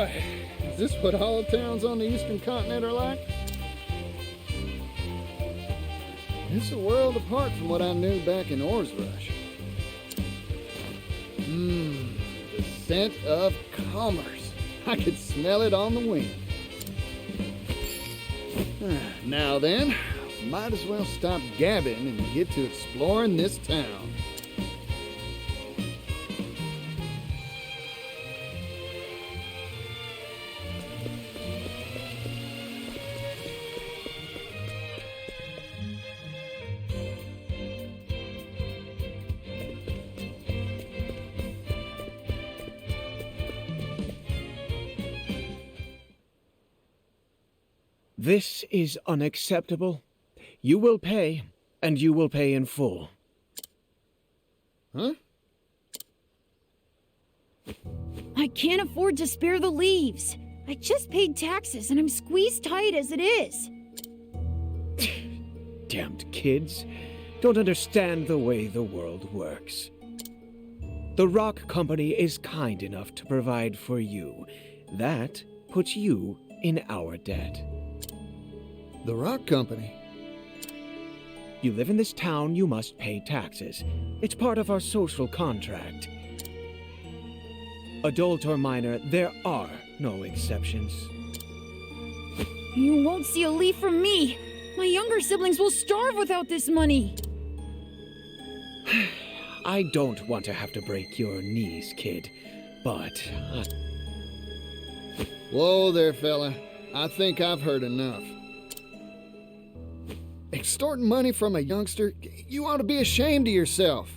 boy! Is this what all towns on the eastern continent are like? It's a world apart from what I knew back in Ores Rush. The scent of commerce. I could smell it on the wind. Now then, might as well stop gabbing and get to exploring this town. This is unacceptable. You will pay, and you will pay in full. Huh? I can't afford to spare the leaves. I just paid taxes and I'm squeezed tight as it is. Damned kids. Don't understand the way the world works. The Rock Company is kind enough to provide for you. That puts you in our debt. The Rock Company? You live in this town, you must pay taxes. It's part of our social contract. Adult or minor, there are no exceptions. You won't see a leaf from me. My younger siblings will starve without this money. I don't want to have to break your knees, kid, but... Whoa there, fella. I think I've heard enough. Extorting money from a youngster? You ought to be ashamed of yourself.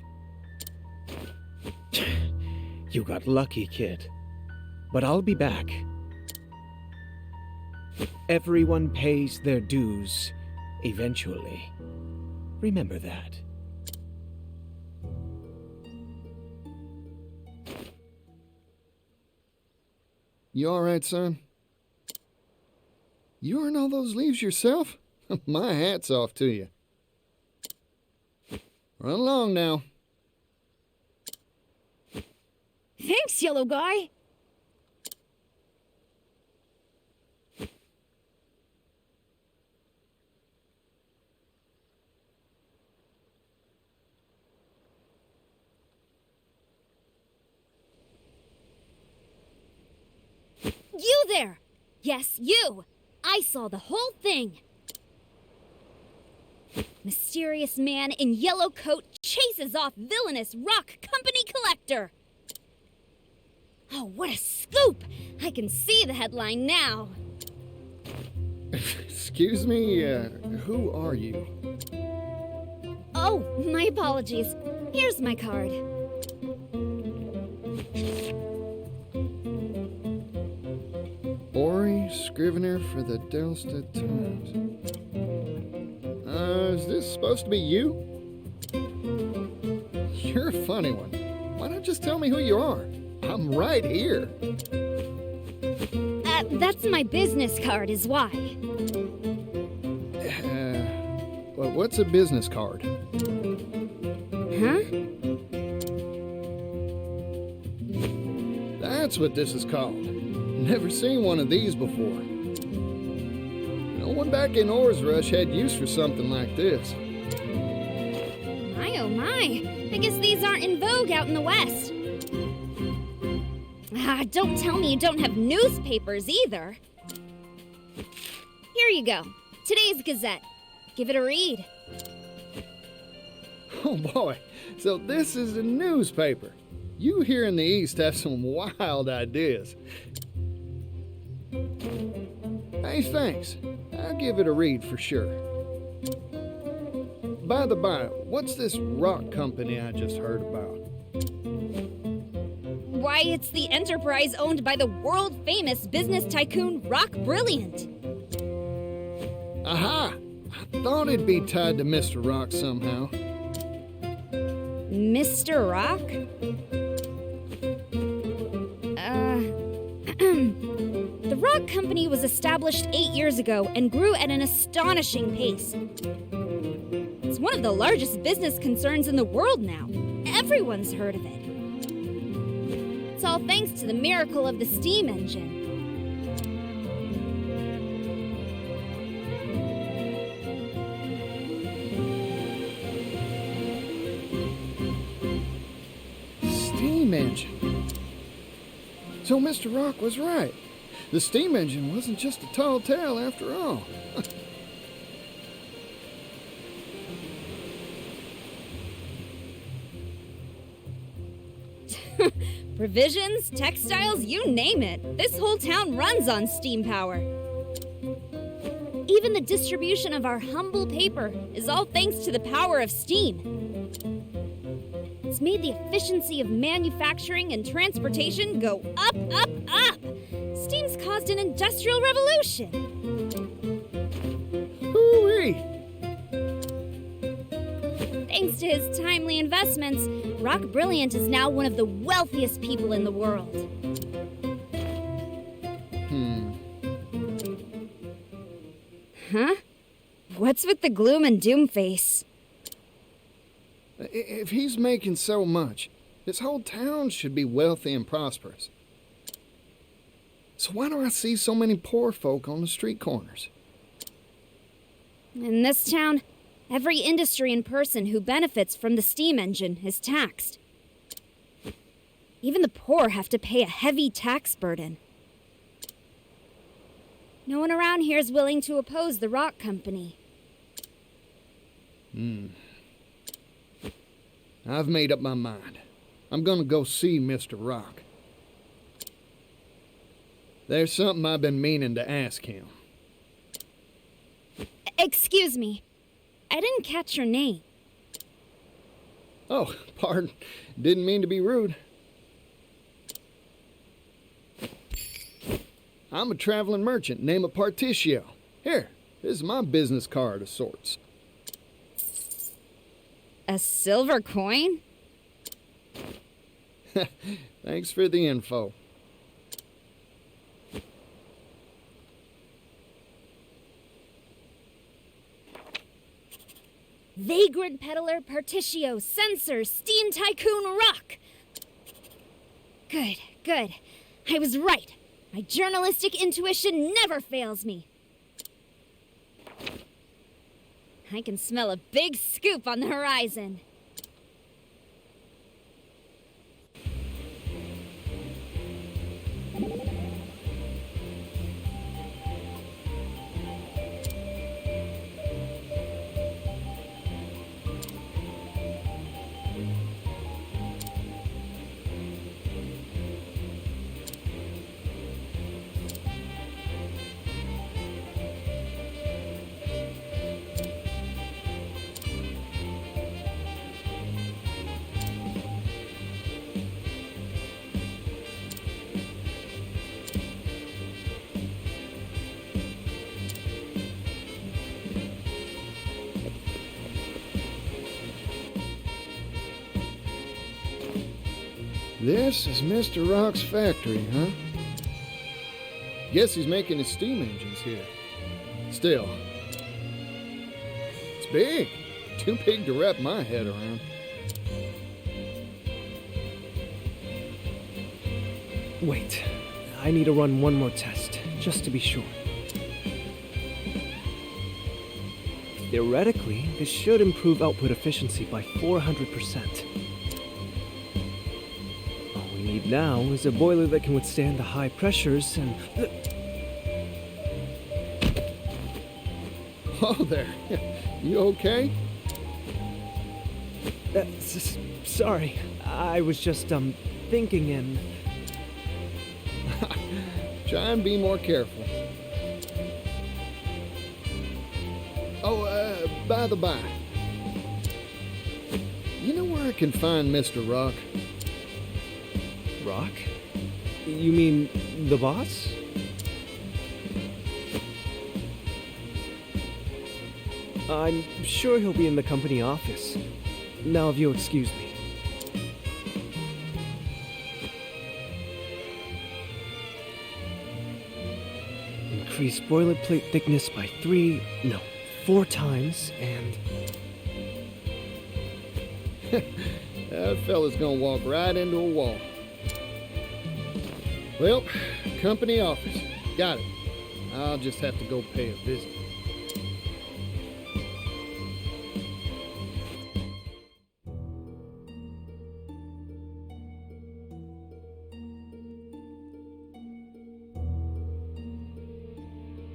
You got lucky, kid. But I'll be back. Everyone pays their dues, eventually. Remember that. You all right, son? You earn all those leaves yourself? My hat's off to you. Run along now. Thanks, yellow guy. You there! Yes, you! I saw the whole thing! Mysterious man in yellow coat chases off villainous Rock Company collector! Oh, what a scoop! I can see the headline now. Excuse me, who are you? Oh, my apologies. Here's my card. Ori, scrivener for the Delstead Times. Is this supposed to be you? You're a funny one. Why not just tell me who you are? I'm right here. That's my business card is why. Well, what's a business card? Huh? That's what this is called. Never seen one of these before. No one back in Ores Rush had use for something like this. My oh my. I guess these aren't in vogue out in the West. Don't tell me you don't have newspapers either. Here you go. Today's Gazette. Give it a read. Oh boy, so this is a newspaper. You here in the East have some wild ideas. Hey, thanks. I'll give it a read for sure. By the by, what's this rock company I just heard about? Why, it's the enterprise owned by the world-famous business tycoon Rock Brilliant. Aha! I thought it'd be tied to Mr. Rock somehow. Mr. Rock? The Rock Company was established 8 years ago and grew at an astonishing pace. It's one of the largest business concerns in the world now. Everyone's heard of it. It's all thanks to the miracle of the steam engine. So Mr. Rock was right. The steam engine wasn't just a tall tale after all. Provisions, textiles, you name it. This whole town runs on steam power. Even the distribution of our humble paper is all thanks to the power of steam. It's made the efficiency of manufacturing and transportation go up, up, up. Steam's caused an industrial revolution. Hoo-wee! Thanks to his timely investments, Rock Brilliant is now one of the wealthiest people in the world. Huh? What's with the gloom and doom face? If he's making so much, this whole town should be wealthy and prosperous. So why do I see so many poor folk on the street corners? In this town, every industry and person who benefits from the steam engine is taxed. Even the poor have to pay a heavy tax burden. No one around here is willing to oppose the rock company. I've made up my mind. I'm gonna go see Mr. Rock. There's something I've been meaning to ask him. Excuse me. I didn't catch your name. Oh, pardon. Didn't mean to be rude. I'm a traveling merchant named Partitio. Here, this is my business card of sorts. A silver coin? Thanks for the info. Vagrant peddler, Partitio, censor, steam tycoon, rock. Good, good. I was right. My journalistic intuition never fails me. I can smell a big scoop on the horizon. This is Mr. Rock's factory, huh? Guess he's making his steam engines here. Still, it's big. Too big to wrap my head around. Wait, I need to run one more test, just to be sure. Theoretically, this should improve output efficiency by 400%. All we need now is a boiler that can withstand the high pressures and... Oh, there. You okay? Sorry, I was just, thinking and... Try and be more careful. Oh, by the by. You know where I can find Mr. Rock? Rock? You mean the boss? I'm sure he'll be in the company office. Now, if you'll excuse me. Increase boilerplate thickness by 4 times, and... That fella's gonna walk right into a wall. Well, company office. Got it. I'll just have to go pay a visit.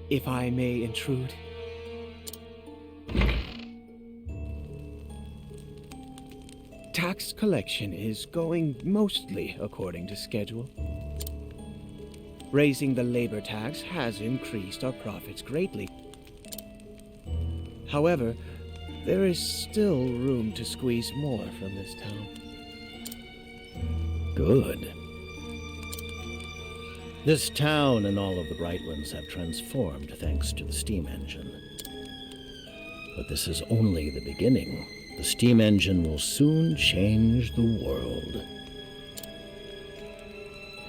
if I may intrude. Tax collection is going mostly according to schedule. Raising the labor tax has increased our profits greatly. However, there is still room to squeeze more from this town. Good. This town and all of the Brightlands have transformed thanks to the steam engine. But this is only the beginning. The steam engine will soon change the world.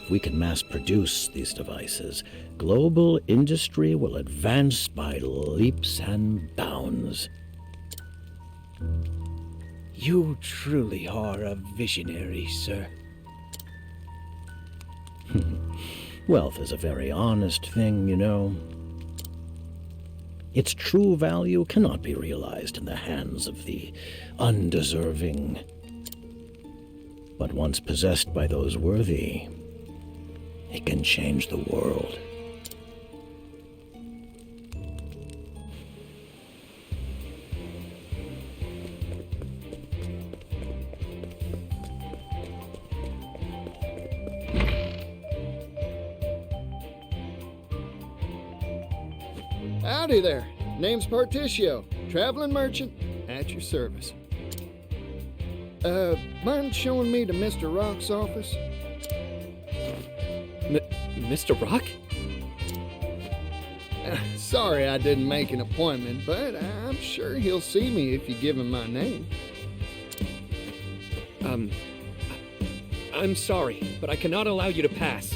If we can mass produce these devices, global industry will advance by leaps and bounds. You truly are a visionary, sir. Wealth is a very honest thing, you know. Its true value cannot be realized in the hands of the undeserving. But once possessed by those worthy, it can change the world. Howdy there. Name's Partitio, traveling merchant, at your service. Mind showing me to Mr. Rock's office? Mr. Rock? Sorry I didn't make an appointment, but I'm sure he'll see me if you give him my name. I'm sorry, but I cannot allow you to pass.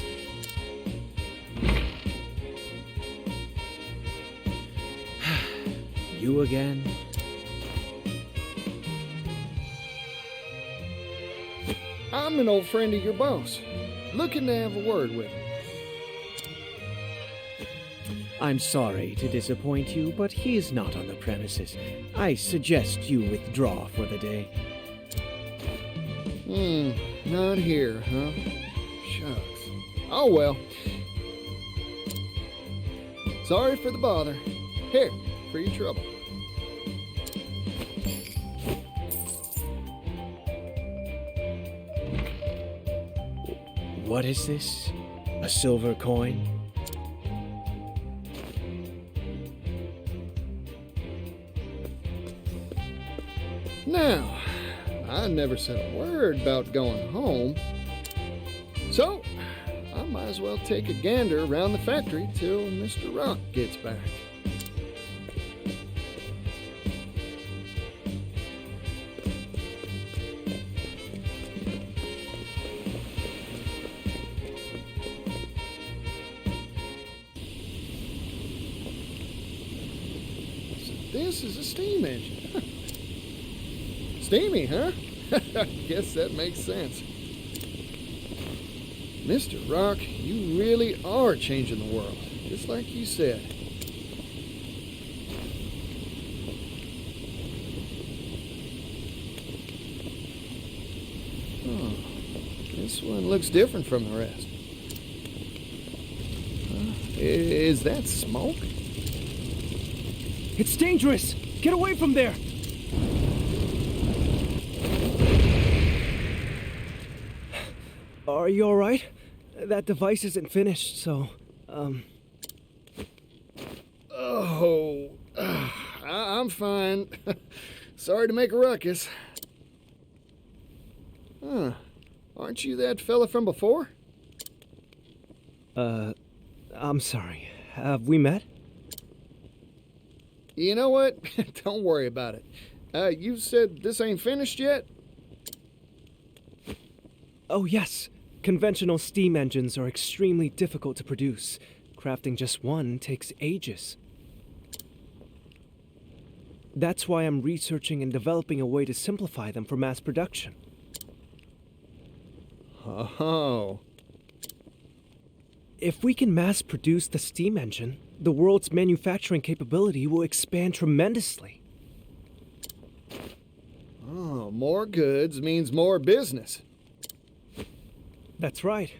You again? I'm an old friend of your boss, looking to have a word with him. I'm sorry to disappoint you, but he is not on the premises. I suggest you withdraw for the day. Not here, huh? Shucks. Oh well. Sorry for the bother. Here, for your trouble. What is this? A silver coin? Now, I never said a word about going home, so I might as well take a gander around the factory till Mr. Rock gets back. So this is a steam engine. Steamy, huh? Guess that makes sense. Mr. Rock, you really are changing the world, just like you said. Oh, this one looks different from the rest. Is that smoke? It's dangerous! Get away from there! Are you alright? That device isn't finished, so, Oh, I'm fine. Sorry to make a ruckus. Huh. Aren't you that fella from before? I'm sorry. Have we met? You know what? Don't worry about it. You said this ain't finished yet? Oh, yes. Conventional steam engines are extremely difficult to produce. Crafting just one takes ages. That's why I'm researching and developing a way to simplify them for mass production. Oh. If we can mass produce the steam engine, the world's manufacturing capability will expand tremendously. Oh, more goods means more business. That's right.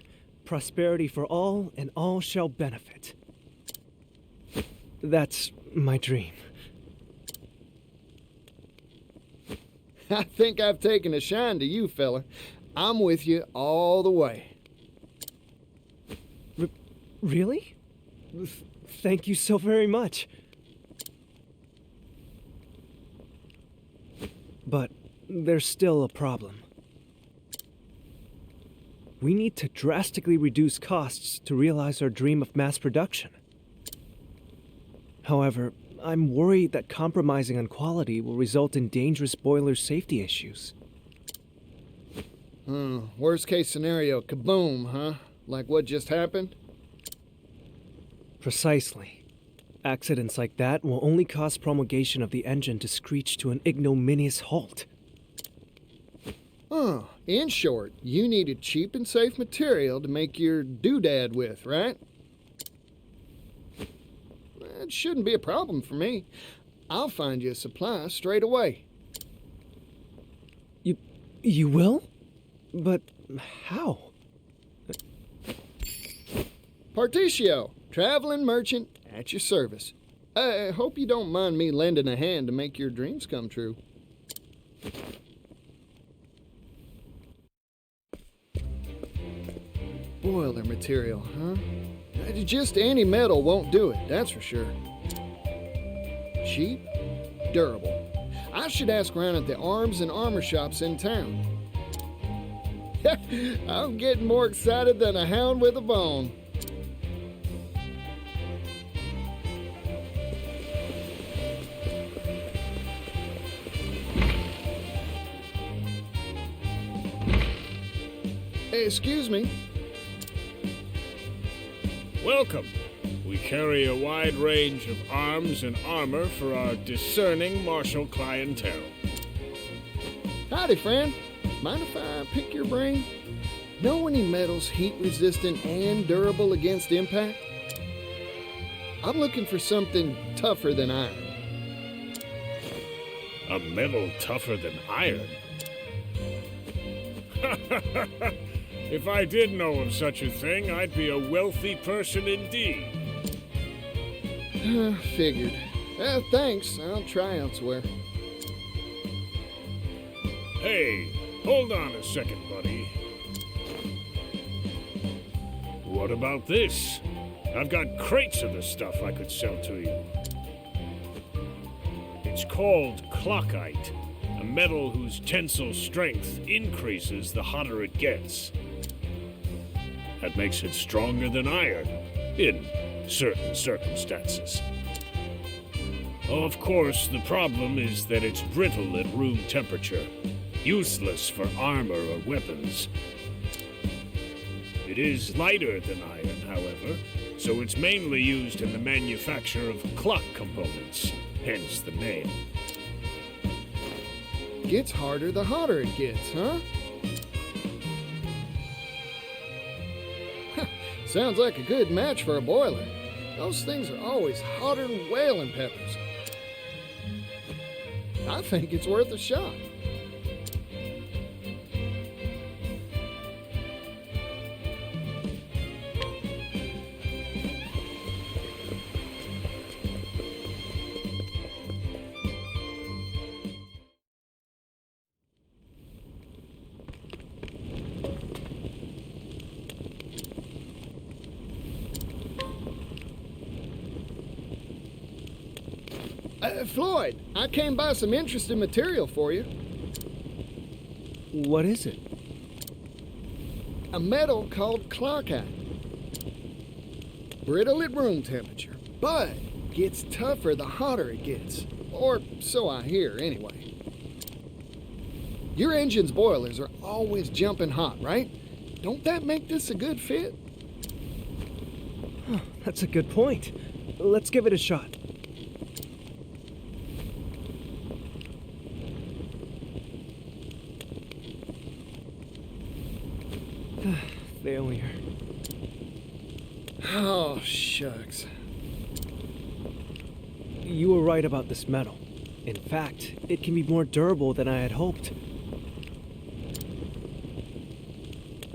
Prosperity for all, and all shall benefit. That's my dream. I think I've taken a shine to you, fella. I'm with you all the way. Really? Thank you so very much. But there's still a problem. We need to drastically reduce costs to realize our dream of mass production. However, I'm worried that compromising on quality will result in dangerous boiler safety issues. Worst case scenario, kaboom, huh? Like what just happened? Precisely. Accidents like that will only cause promulgation of the engine to screech to an ignominious halt. In short, you needed cheap and safe material to make your doodad with, right? It shouldn't be a problem for me. I'll find you a supply straight away. You will? But how? Partitio, traveling merchant at your service. I hope you don't mind me lending a hand to make your dreams come true. Boiler material, huh? Just any metal won't do it, that's for sure. Cheap, durable. I should ask around at the arms and armor shops in town. I'm getting more excited than a hound with a bone. Hey, excuse me. Welcome. We carry a wide range of arms and armor for our discerning martial clientele. Howdy, friend. Mind if I pick your brain? Know any metals heat-resistant and durable against impact? I'm looking for something tougher than iron. A metal tougher than iron? If I did know of such a thing, I'd be a wealthy person indeed. Figured. Thanks. I'll try elsewhere. Hey, hold on a second, buddy. What about this? I've got crates of the stuff I could sell to you. It's called clockite, a metal whose tensile strength increases the hotter it gets. That makes it stronger than iron, in certain circumstances. Of course, the problem is that it's brittle at room temperature, useless for armor or weapons. It is lighter than iron, however, so it's mainly used in the manufacture of clock components, hence the name. Gets harder the hotter it gets, huh? Sounds like a good match for a boiler. Those things are always hotter than whaling peppers. I think it's worth a shot. Floyd, I came by some interesting material for you. What is it? A metal called clockite. Brittle at room temperature, but gets tougher the hotter it gets. Or so I hear, anyway. Your engine's boilers are always jumping hot, right? Don't that make this a good fit? That's a good point. Let's give it a shot. Failure. Oh, shucks. You were right about this metal. In fact, it can be more durable than I had hoped.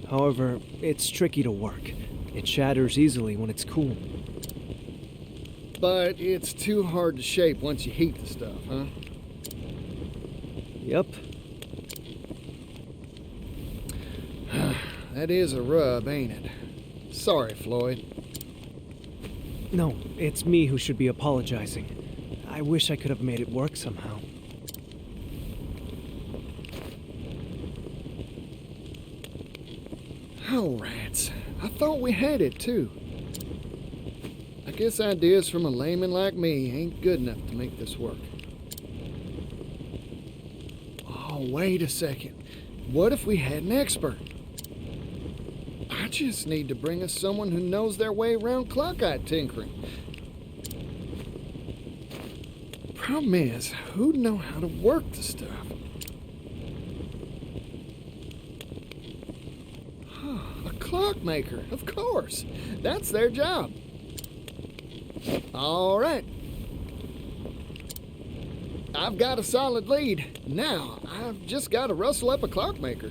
However, it's tricky to work. It shatters easily when it's cool. but it's too hard to shape once you heat the stuff, huh? Yep. That is a rub, ain't it? Sorry, Floyd. No, it's me who should be apologizing. I wish I could have made it work somehow. Oh, rats. I thought we had it, too. I guess ideas from a layman like me ain't good enough to make this work. Oh, wait a second. What if we had an expert? I just need to bring us someone who knows their way around clock-eye tinkering. Problem is, who'd know how to work the stuff? A clockmaker, of course. That's their job. All right. I've got a solid lead. Now, I've just got to rustle up a clockmaker.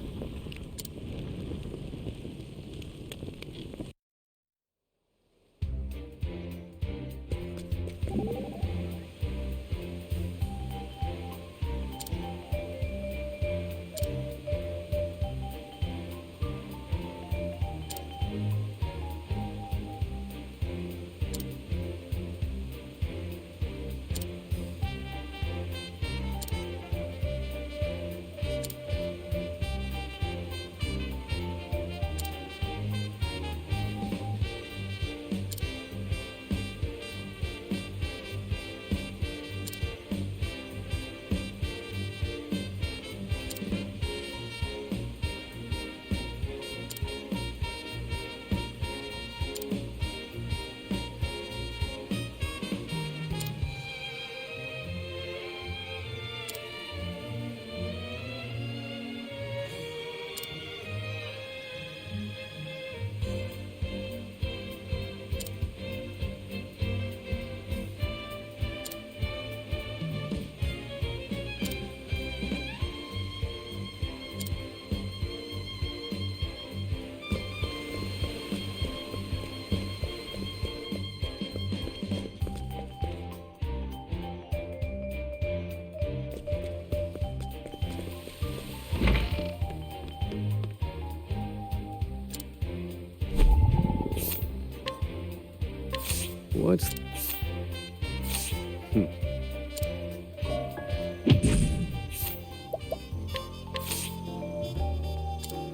What's...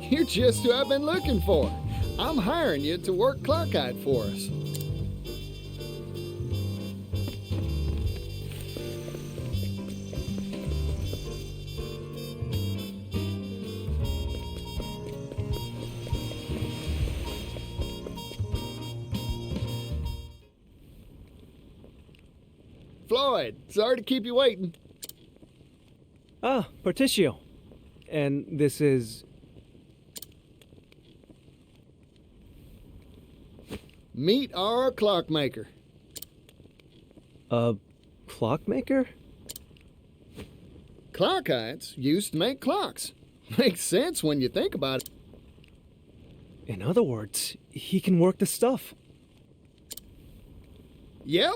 You're just who I've been looking for. I'm hiring you to work clock-eyed for us. Floyd, sorry to keep you waiting. Ah, Partitio. And this is... Meet our clockmaker. a clockmaker? Clockites used to make clocks. Makes sense when you think about it. In other words, he can work the stuff. Yep,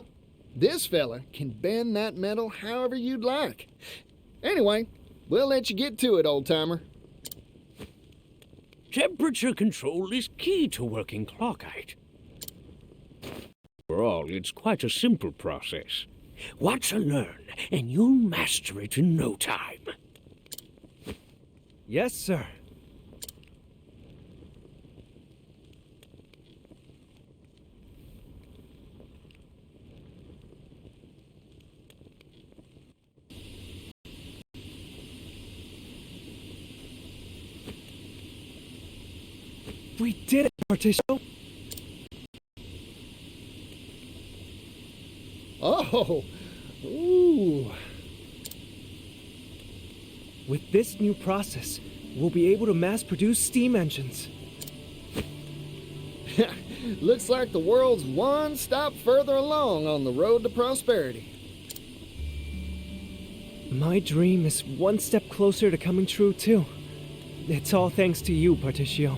this fella can bend that metal however you'd like. Anyway, we'll let you get to it, old-timer. Temperature control is key to working clockite. Overall, it's quite a simple process. Watch and learn, and you'll master it in no time. Yes, sir. We did it, Partitio! Oh, ooh. With this new process, we'll be able to mass-produce steam engines. Looks like the world's one stop further along on the road to prosperity. My dream is one step closer to coming true, too. It's all thanks to you, Partitio.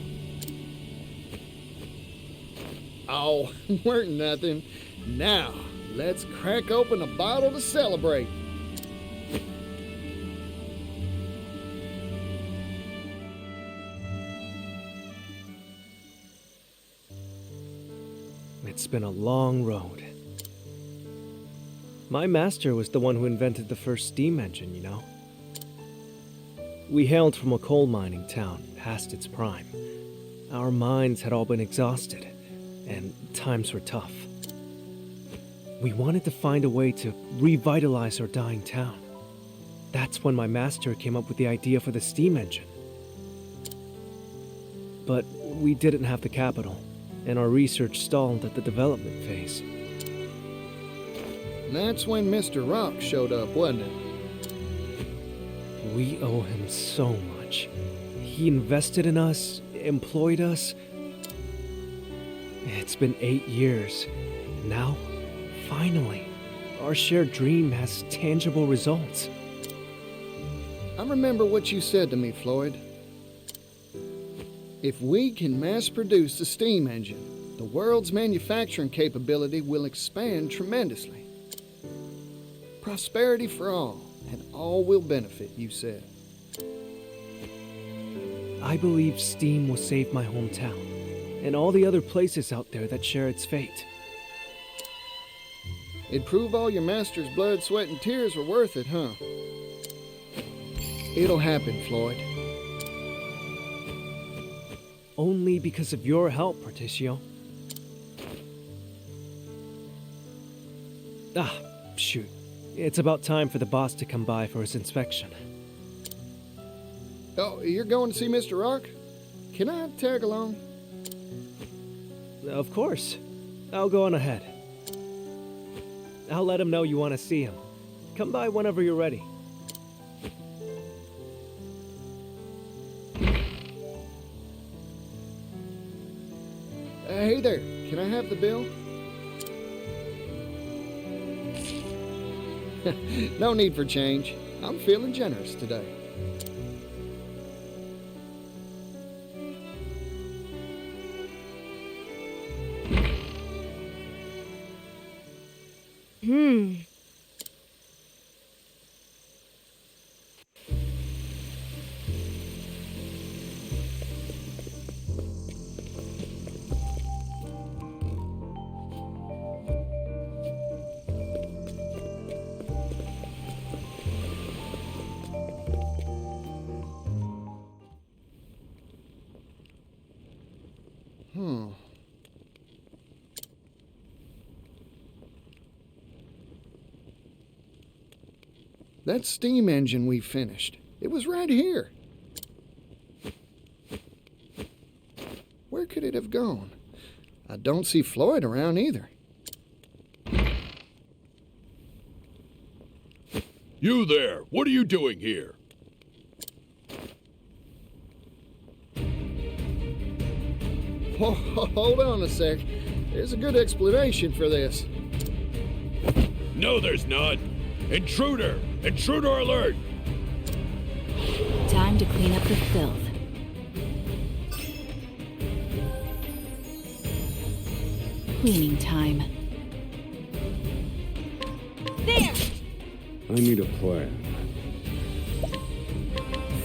Oh, weren't nothing. Now, let's crack open a bottle to celebrate. It's been a long road. My master was the one who invented the first steam engine, you know. We hailed from a coal mining town past its prime. Our minds had all been exhausted, and times were tough. We wanted to find a way to revitalize our dying town. That's when my master came up with the idea for the steam engine. But we didn't have the capital, and our research stalled at the development phase. And that's when Mr. Rock showed up, wasn't it? We owe him so much. He invested in us, employed us. It's been 8 years. Now, finally, our shared dream has tangible results. I remember what you said to me, Floyd. If we can mass produce the steam engine, the world's manufacturing capability will expand tremendously. Prosperity for all, and all will benefit, you said. I believe steam will save my hometown, and all the other places out there that share its fate. It'd prove all your master's blood, sweat, and tears were worth it, huh? It'll happen, Floyd. Only because of your help, Partitio. Ah, shoot. It's about time for the boss to come by for his inspection. Oh, you're going to see Mr. Rock? Can I tag along? Of course. I'll go on ahead. I'll let him know you want to see him. Come by whenever you're ready. Hey there, can I have the bill? No need for change. I'm feeling generous today. That steam engine we finished, it was right here. Where could it have gone? I don't see Floyd around either. You there! What are you doing here? Hold on a sec. There's a good explanation for this. No, there's not. Intruder! Intruder alert! Time to clean up the filth. Cleaning time. There! I need a plan.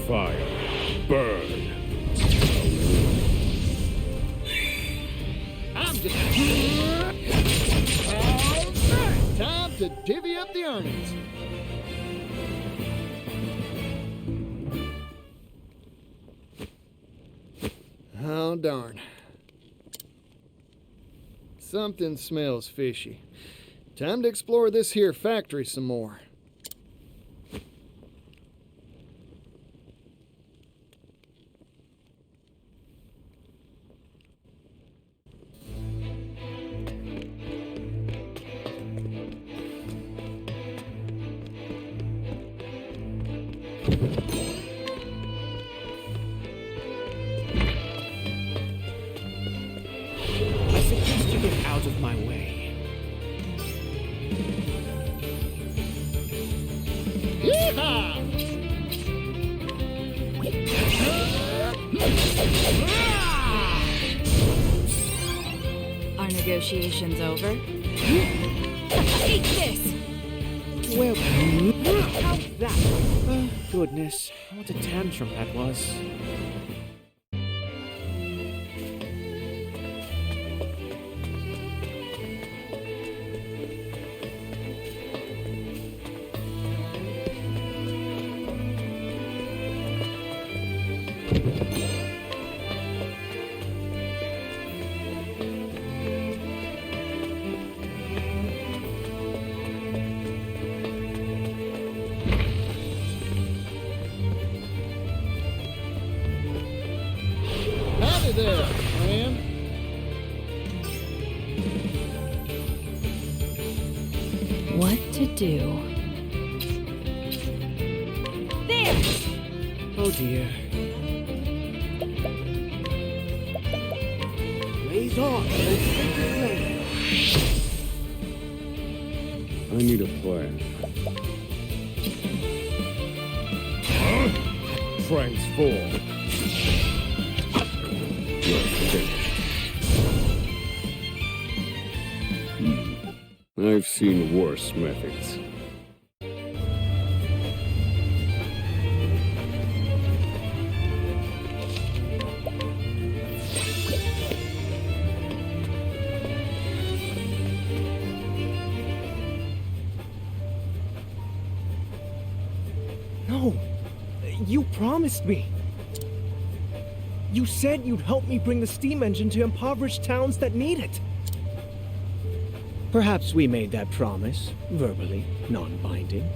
Fire. Burn. I'm just... All right, time to divvy up the earnings. Oh, darn. Something smells fishy. Time to explore this here factory some more. I suggest you get out of my way. Yeehaw! Are negotiations over? Take this! Well, how's that? Goodness, what a tantrum that was. Howdy there, friend. What to do? There! Oh dear. Blaze on, I need a plan. Transform. I've seen worse methods. No! You promised me! You said you'd help me bring the steam engine to impoverished towns that need it! Perhaps we made that promise, verbally, non-binding.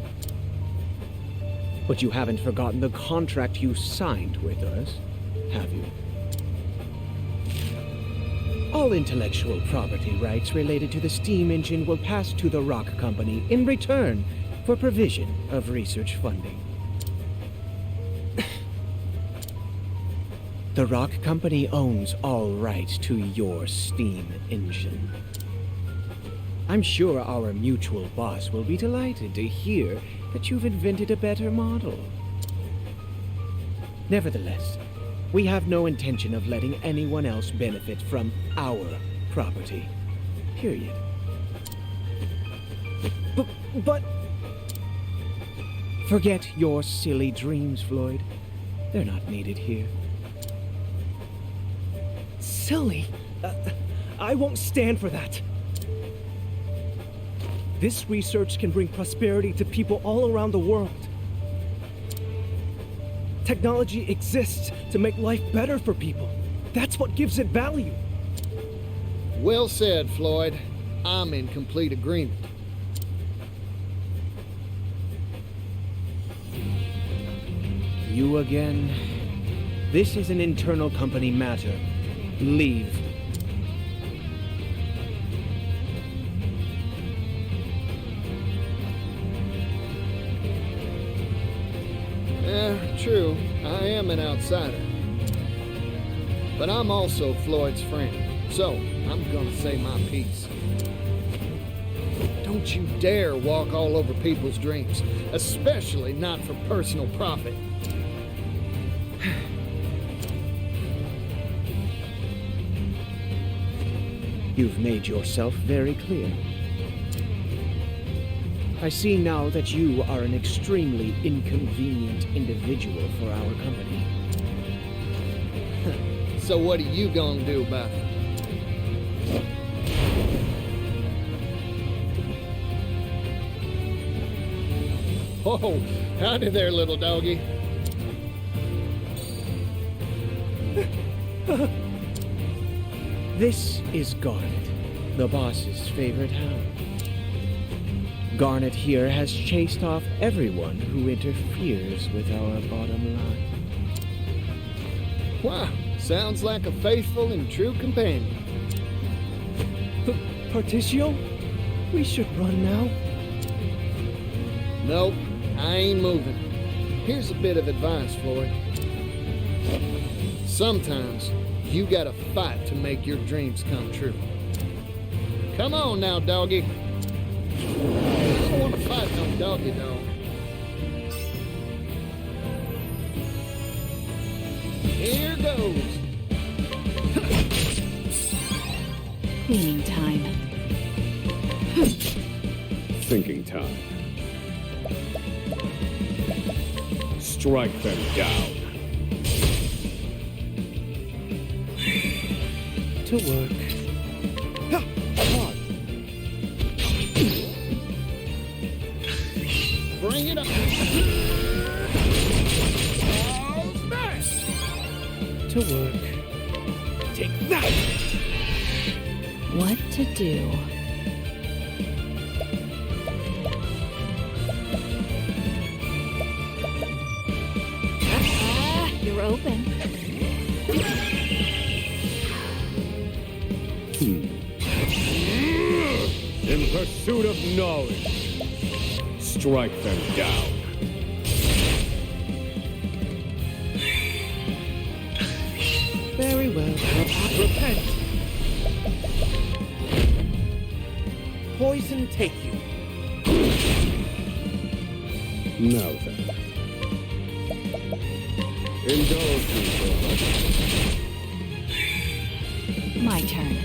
But you haven't forgotten the contract you signed with us, have you? All intellectual property rights related to the steam engine will pass to the Rock Company in return for provision of research funding. The Rock Company owns all rights to your steam engine. I'm sure our mutual boss will be delighted to hear that you've invented a better model. Nevertheless, we have no intention of letting anyone else benefit from our property. Period. But... Forget your silly dreams, Floyd. They're not needed here. Silly? I won't stand for that. This research can bring prosperity to people all around the world. Technology exists to make life better for people. That's what gives it value. Well said, Floyd. I'm in complete agreement. You again? This is an internal company matter. Leave. True, I am an outsider. But I'm also Floyd's friend, so I'm gonna say my piece. Don't you dare walk all over people's dreams, especially not for personal profit. You've made yourself very clear. I see now that you are an extremely inconvenient individual for our company. So what are you gonna do about it? Oh, howdy there, little doggy. This is Garnet, the boss's favorite hound. Garnet here has chased off everyone who interferes with our bottom line. Wow, sounds like a faithful and true companion. Partitio? We should run now. Nope, I ain't moving. Here's a bit of advice, Floyd. Sometimes you gotta fight to make your dreams come true. Come on now, doggy. I don't want to fight no doggy dog. Here goes. Cleaning time. thinking time. Strike them down. To work. Ha! Hard. Bring it up. Oh, smash! To work. Take that! What to do? You're open. In pursuit of knowledge, strike them down. Very well. Repent. Poison take you. Now then. Indulge me for a moment. My turn.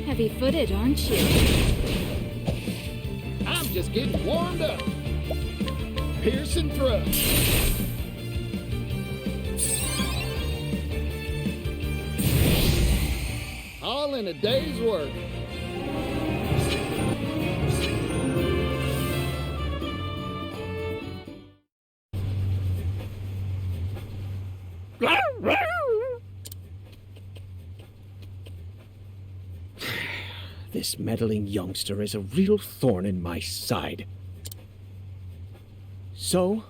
Heavy-footed, aren't you? I'm just getting warmed up. Piercing thrust. All in a day's work. This meddling youngster is a real thorn in my side. So,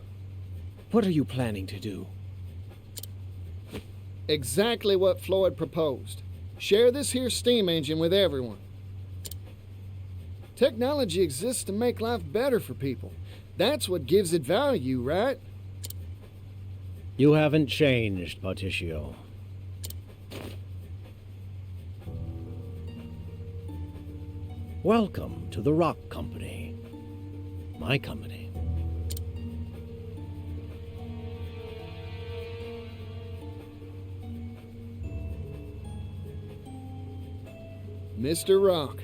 what are you planning to do? Exactly what Floyd proposed. Share this here steam engine with everyone. Technology exists to make life better for people. That's what gives it value, right? You haven't changed, Partitio. Welcome to the Rock Company. My company. Mr. Rock.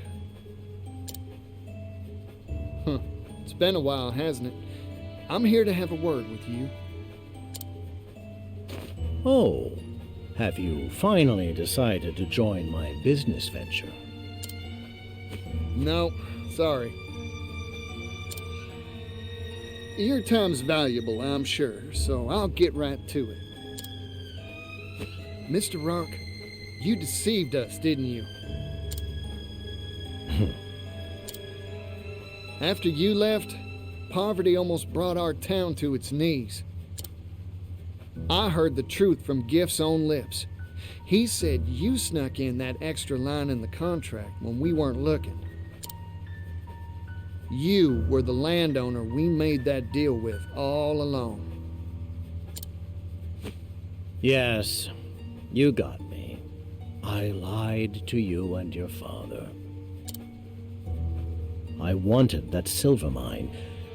It's been a while, hasn't it? I'm here to have a word with you. Oh, have you finally decided to join my business venture? No, sorry. Your time's valuable, I'm sure, so I'll get right to it. Mr. Rock, you deceived us, didn't you? After you left, poverty almost brought our town to its knees. I heard the truth from Gift's own lips. He said you snuck in that extra line in the contract when we weren't looking. You were the landowner we made that deal with all along. Yes, you got me. I lied to you and your father. I wanted that silver mine,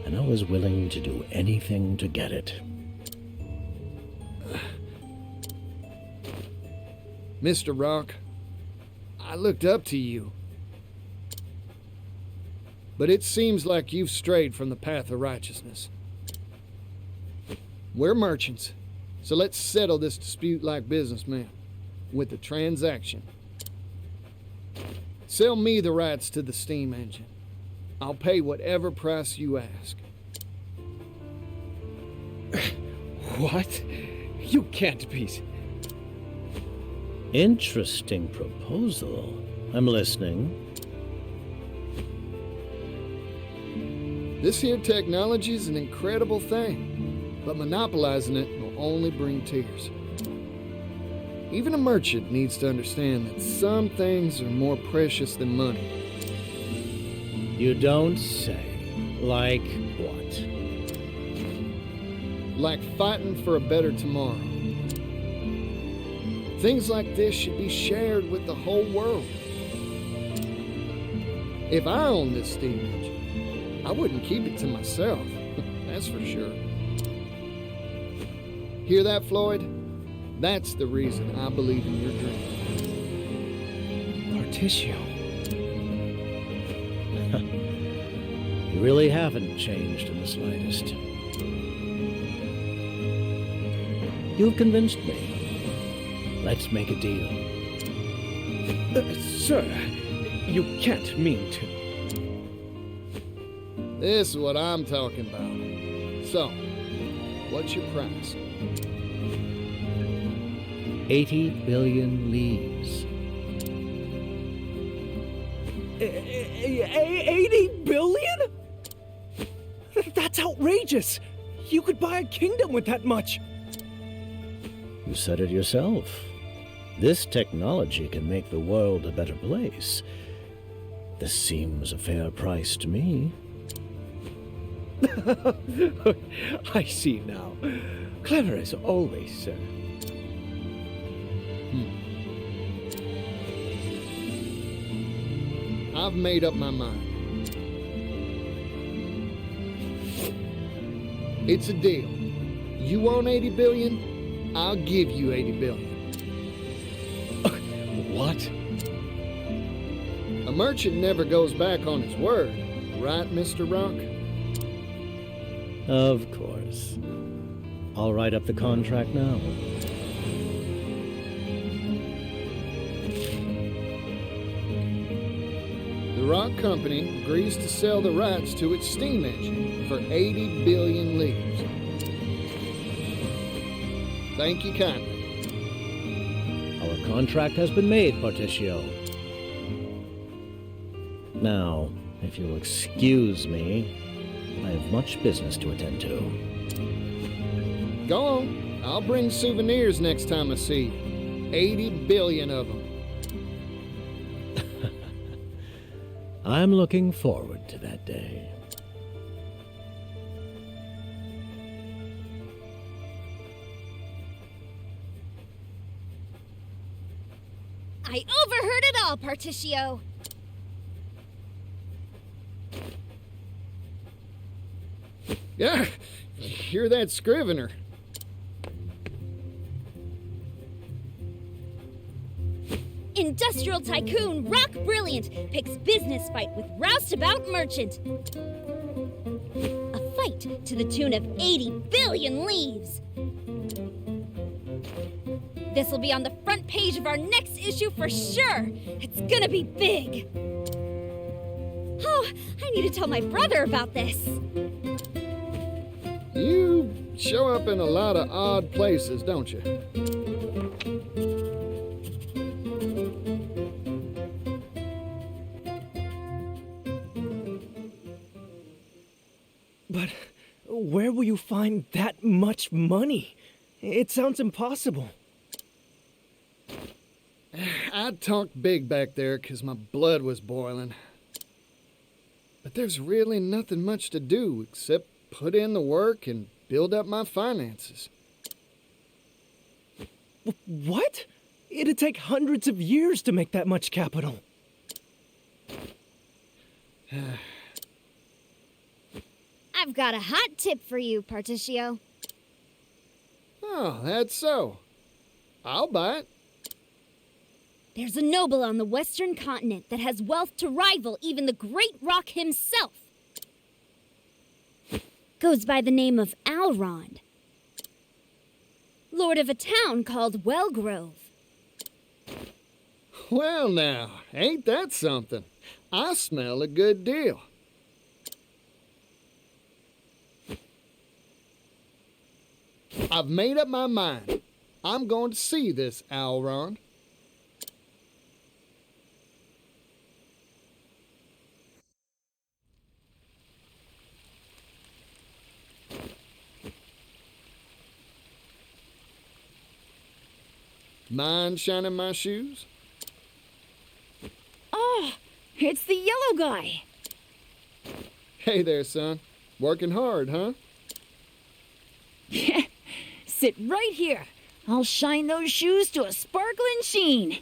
and I was willing to do anything to get it. Mr. Rock, I looked up to you. But it seems like you've strayed from the path of righteousness. We're merchants, so let's settle this dispute like businessmen, with a transaction. Sell me the rights to the steam engine. I'll pay whatever price you ask. What? You can't be... Interesting proposal. I'm listening. This here technology's an incredible thing, but monopolizing it will only bring tears. Even a merchant needs to understand that some things are more precious than money. You don't say. Like what? Like fighting for a better tomorrow. Things like this should be shared with the whole world. If I owned this steam engine, I wouldn't keep it to myself, that's for sure. Hear that, Floyd? That's the reason I believe in your dream. Partitio. You really haven't changed in the slightest. You've convinced me. Let's make a deal. Sir, you can't mean to. This is what I'm talking about. So, what's your price? 80 billion leaves. 80 billion? That's outrageous! You could buy a kingdom with that much! You said it yourself. This technology can make the world a better place. This seems a fair price to me. I see now. Clever as always, sir. I've made up my mind. It's a deal. You want 80 billion? I'll give you 80 billion. What? A merchant never goes back on his word, right, Mr. Rock? Of course. I'll write up the contract now. The Rock Company agrees to sell the rights to its steam engine for 80 billion leaves. Thank you kindly. Our contract has been made, Partitio. Now, if you'll excuse me, I have much business to attend to. Go on. I'll bring souvenirs next time I see you. 80 billion of them. I'm looking forward to that day. I overheard it all, Partitio. Yeah, hear that, Scrivener? Industrial tycoon Rock Brilliant picks business fight with roustabout merchant. A fight to the tune of 80 billion leaves. This'll be on the front page of our next issue for sure. It's gonna be big. Oh, I need to tell my brother about this. You show up in a lot of odd places, don't you? But where will you find that much money? It sounds impossible. I talked big back there 'cause my blood was boiling. But there's really nothing much to do except put in the work and build up my finances. What? It'd take hundreds of years to make that much capital. I've got a hot tip for you, Partitio. Oh, that's so. I'll buy it. There's a noble on the western continent that has wealth to rival even the great Rock himself. Goes by the name of Alrond. Lord of a town called Wellgrove. Well now, ain't that something? I smell a good deal. I've made up my mind. I'm going to see this Alrond. Mind shining my shoes? Oh, it's the yellow guy. Hey there, son. Working hard, huh? Sit right here. I'll shine those shoes to a sparkling sheen.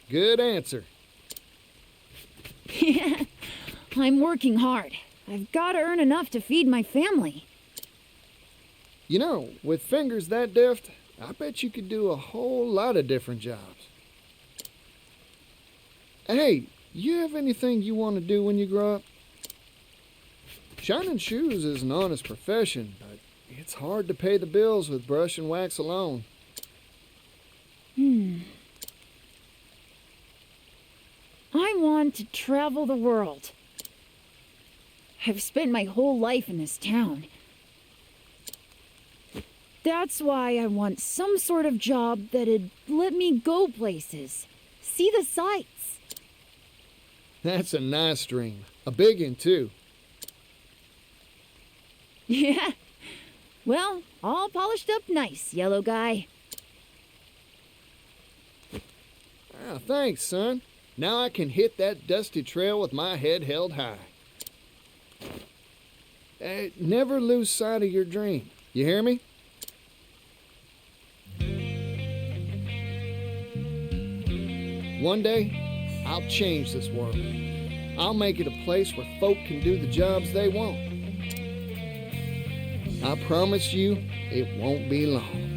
Good answer. I'm working hard. I've got to earn enough to feed my family. You know, with fingers that deft, I bet you could do a whole lot of different jobs. Hey, you have anything you want to do when you grow up? Shining shoes is an honest profession, but it's hard to pay the bills with brush and wax alone. I want to travel the world. I've spent my whole life in this town. That's why I want some sort of job that'd let me go places, see the sights. That's a nice dream. A big one, too. Yeah. Well, all polished up nice, yellow guy. Ah, thanks, son. Now I can hit that dusty trail with my head held high. Never lose sight of your dream. You hear me? One day, I'll change this world. I'll make it a place where folk can do the jobs they want. I promise you, it won't be long.